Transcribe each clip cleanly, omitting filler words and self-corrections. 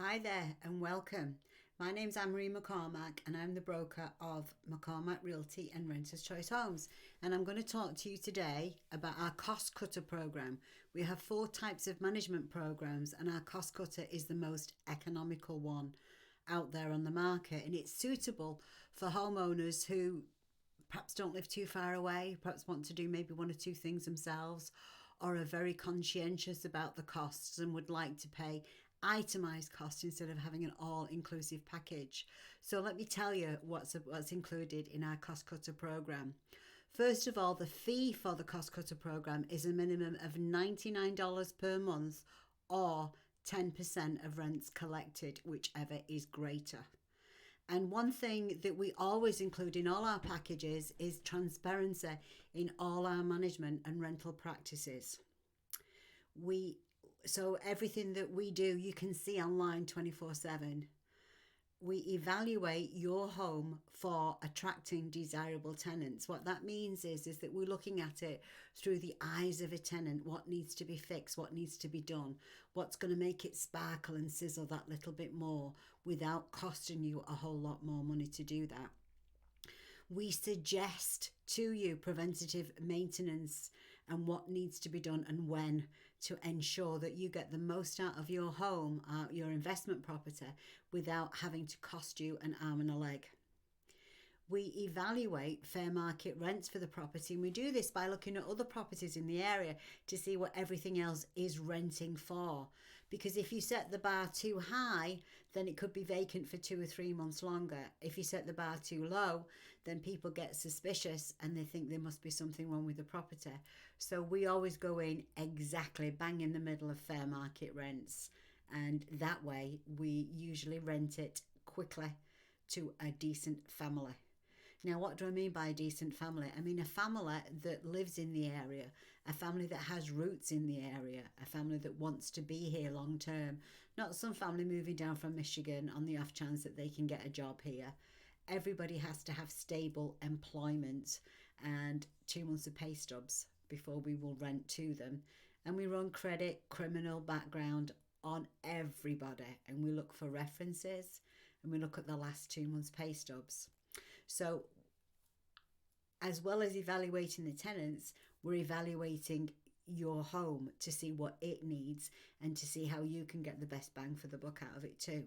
Hi there and welcome. My name's Anne-Marie McCormack and I'm the broker of McCormack Realty and Renters Choice Homes. And I'm going to talk to you today about our cost cutter program. We have 4 types of management programs and our cost cutter is the most economical one out there on the market, and it's suitable for homeowners who perhaps don't live too far away, perhaps want to do maybe 1 or 2 things themselves, or are very conscientious about the costs and would like to pay itemized costs instead of having an all-inclusive package. So let me tell you what's included in our cost cutter program. First of all, the fee for the cost cutter program is a minimum of $99 per month or 10% of rents collected, whichever is greater. And one thing that we always include in all our packages is transparency in all our management and rental practices. So everything that we do, you can see online 24/7. We evaluate your home for attracting desirable tenants. What that means is that we're looking at it through the eyes of a tenant. What needs to be fixed, what needs to be done, what's going to make it sparkle and sizzle that little bit more without costing you a whole lot more money to do that. We suggest to you preventative maintenance and what needs to be done and when to ensure that you get the most out of your home, your investment property, without having to cost you an arm and a leg. We evaluate fair market rents for the property, and we do this by looking at other properties in the area to see what everything else is renting for. Because if you set the bar too high, then it could be vacant for 2 or 3 months longer. If you set the bar too low, then people get suspicious and they think there must be something wrong with the property. So we always go in exactly bang in the middle of fair market rents, and that way we usually rent it quickly to a decent family. Now, what do I mean by a decent family? I mean a family that lives in the area, a family that has roots in the area, a family that wants to be here long term, not some family moving down from Michigan on the off chance that they can get a job here. Everybody has to have stable employment and 2 months of pay stubs before we will rent to them. And we run credit, criminal background on everybody, and we look for references and we look at the last 2 months pay stubs. So as well as evaluating the tenants, we're evaluating your home to see what it needs and to see how you can get the best bang for the buck out of it too.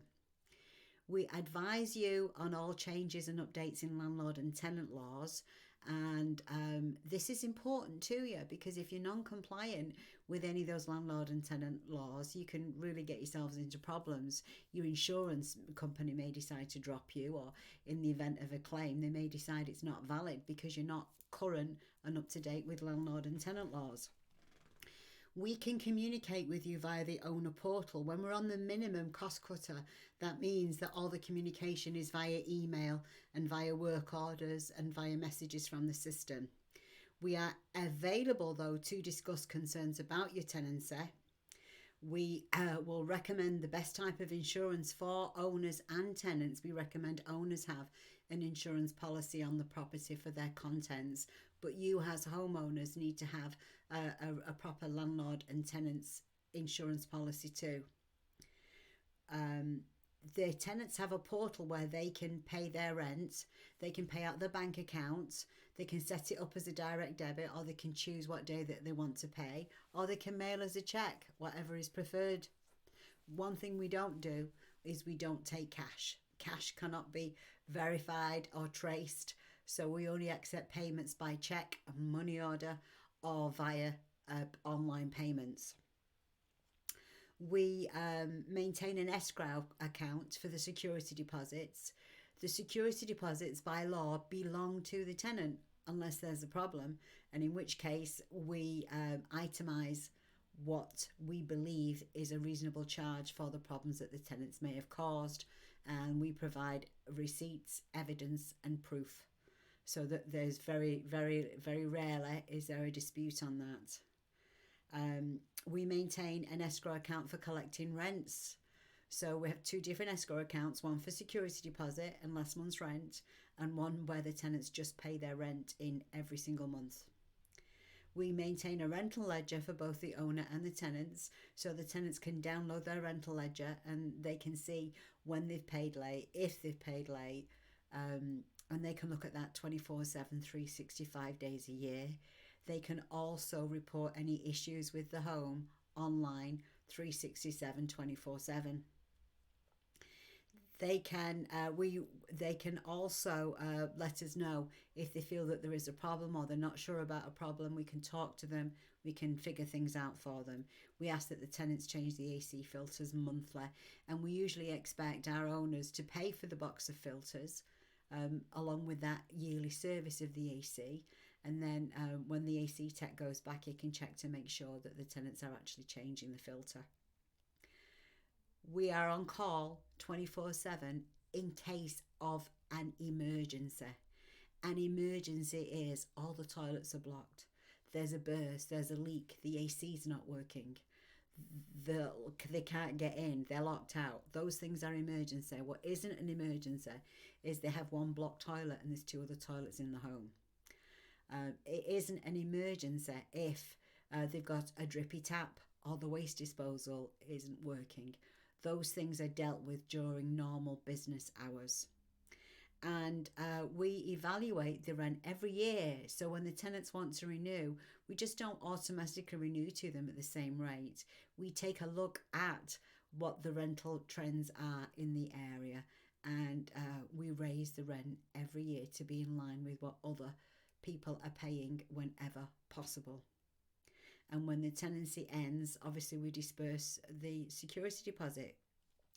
We advise you on all changes and updates in landlord and tenant laws, and this is important to you because if you're non-compliant with any of those landlord and tenant laws, you can really get yourselves into problems. Your insurance company may decide to drop you, or in the event of a claim, they may decide it's not valid because you're not current and up to date with landlord and tenant laws. We can communicate with you via the owner portal. When we're on the minimum cost cutter, that means that all the communication is via email and via work orders and via messages from the system. We are available though to discuss concerns about your tenancy. We will recommend the best type of insurance for owners and tenants. We recommend owners have an insurance policy on the property for their contents, but you as homeowners need to have a proper landlord and tenants insurance policy too. The tenants have a portal where they can pay their rent, they can pay out their bank accounts, they can set it up as a direct debit, or they can choose what day that they want to pay, or they can mail us a check, whatever is preferred. One thing we don't do is we don't take cash. Cash cannot be verified or traced, so we only accept payments by check, money order, or via online payments. We maintain an escrow account for the security deposits. The security deposits by law belong to the tenant unless there's a problem, and in which case we itemize what we believe is a reasonable charge for the problems that the tenants may have caused, and we provide receipts, evidence and proof, so that there's very, very, very rarely is there a dispute on that. We maintain an escrow account for collecting rents. So we have 2 different escrow accounts, one for security deposit and last month's rent, and one where the tenants just pay their rent in every single month. We maintain a rental ledger for both the owner and the tenants, so the tenants can download their rental ledger and they can see when they've paid late, if they've paid late, and they can look at that 24/7, 365 days a year. They can also report any issues with the home online 367, 24/7. They can also let us know if they feel that there is a problem or they're not sure about a problem. We can talk to them. We can figure things out for them. We ask that the tenants change the AC filters monthly, and we usually expect our owners to pay for the box of filters along with that yearly service of the AC. And then when the AC tech goes back, he can check to make sure that the tenants are actually changing the filter. We are on call 24/7 in case of an emergency. An emergency is all the toilets are blocked, there's a burst, there's a leak, the AC's not working, they can't get in, they're locked out. Those things are emergency. What isn't an emergency is they have one blocked toilet and there's two other toilets in the home. It isn't an emergency if they've got a drippy tap or the waste disposal isn't working. Those things are dealt with during normal business hours. And we evaluate the rent every year. So when the tenants want to renew, we just don't automatically renew to them at the same rate. We take a look at what the rental trends are in the area, and we raise the rent every year to be in line with what other people are paying whenever possible. And when the tenancy ends, obviously we disperse the security deposit.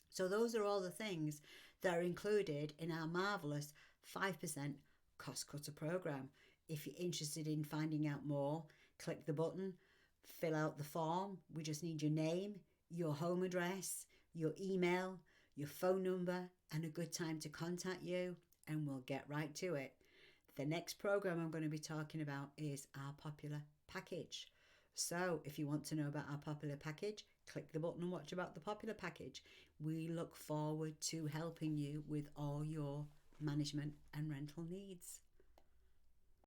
So those are all the things that are included in our marvellous 5% cost cutter program. If you're interested in finding out more, click the button, fill out the form. We just need your name, your home address, your email, your phone number, and a good time to contact you, and we'll get right to it. The next program I'm going to be talking about is our popular package. So if you want to know about our popular package, click the button and watch about the popular package. We look forward to helping you with all your management and rental needs.